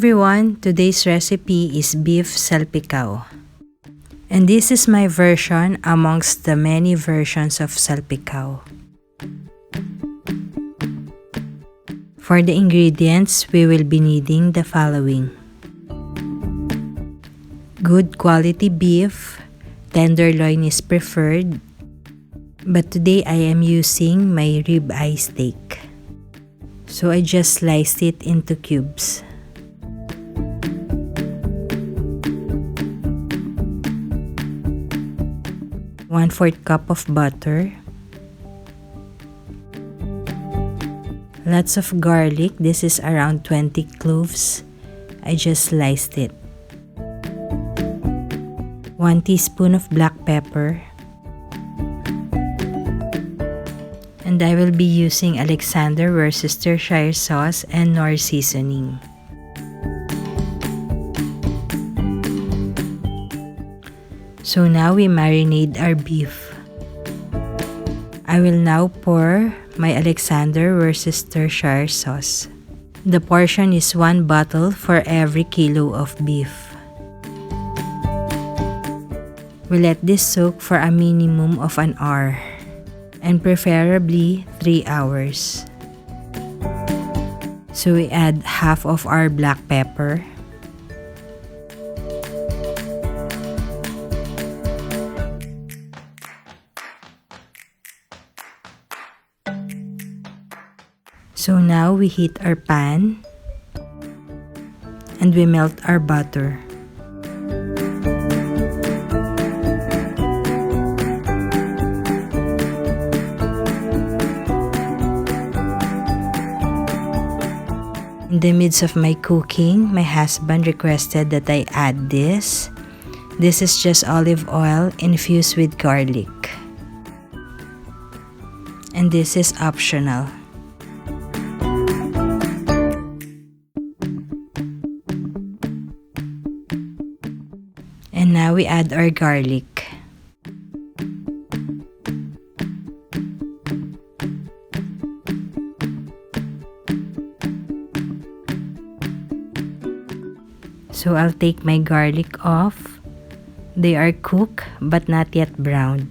everyone, today's recipe is beef salpicao. And this is my version amongst the many versions of salpicao. For the ingredients, we will be needing the following: good quality beef, tenderloin is preferred, but today I am using my ribeye steak. So I just sliced it into cubes. One-fourth cup of butter. Lots of garlic. This is around 20 cloves. I just sliced it. 1 teaspoon of black pepper. And I will be using Alexander Worcestershire sauce and Knorr seasoning. So now we marinate our beef. I will now pour my Alexander Worcestershire sauce. The portion is 1 bottle for every kilo of beef. We let this soak for a minimum of an hour, and preferably 3 hours. So we add half of our black pepper, so now we heat our pan and we melt our butter. In the midst of my cooking, my husband requested that I add this. This is just olive oil infused with garlic. And this is optional. And now we add our garlic. So I'll take my garlic off. They are cooked but not yet browned.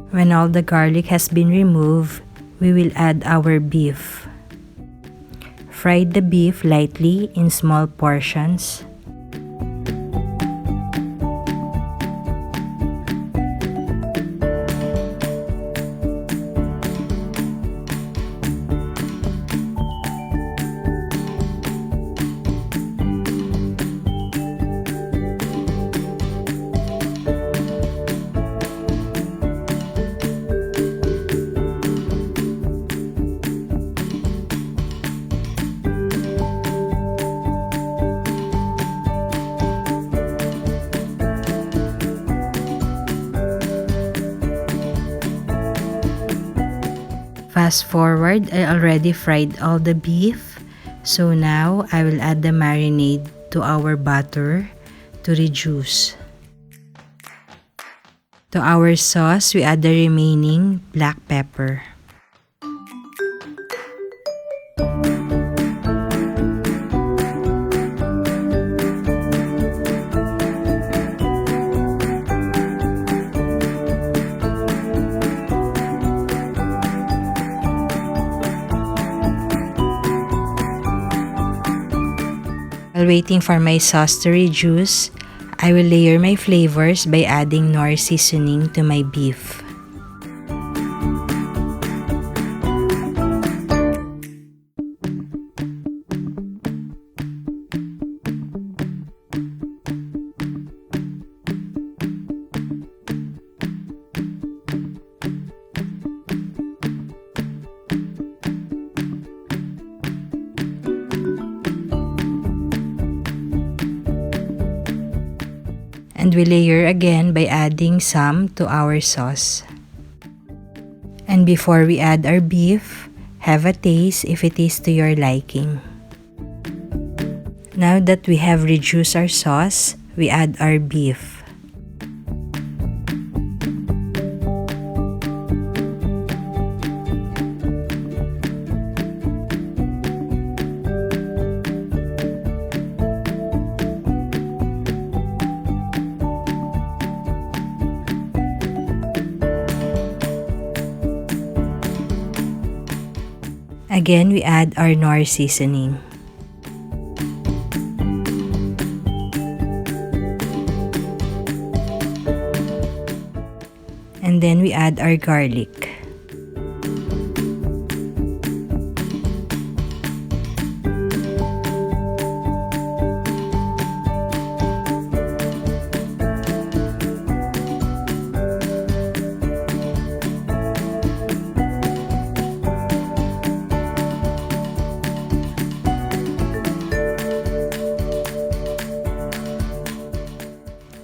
When all the garlic has been removed, we will add our beef. Fry the beef lightly in small portions. Fast forward, I already fried all the beef. So now I will add the marinade to our butter to reduce. To our sauce, we add the remaining black pepper. While waiting for my sauce to reduce, I will layer my flavors by adding Knorr seasoning to my beef. And we layer again by adding some to our sauce. And before we add our beef, have a taste if it is to your liking. Now that we have reduced our sauce, we add our beef. Again, we add our Knorr seasoning. And then we add our garlic.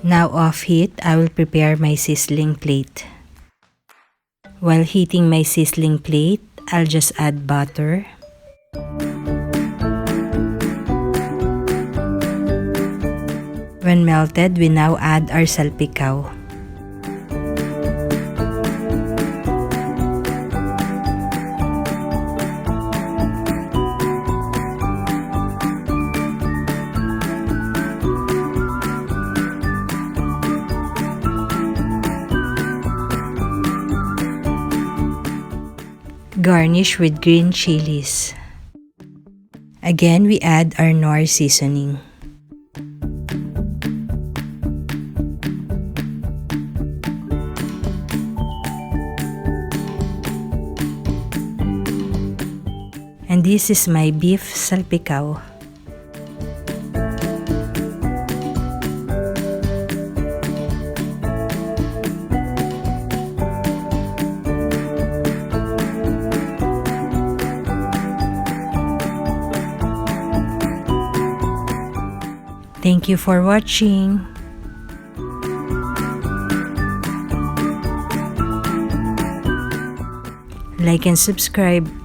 Now off heat, I will prepare my sizzling plate. While heating my sizzling plate, I'll just add butter. When melted, we now add our salpicao. Garnish with green chilies. Again, we add our Knorr seasoning. And this is my beef salpicao. Thank you for watching. Like and subscribe.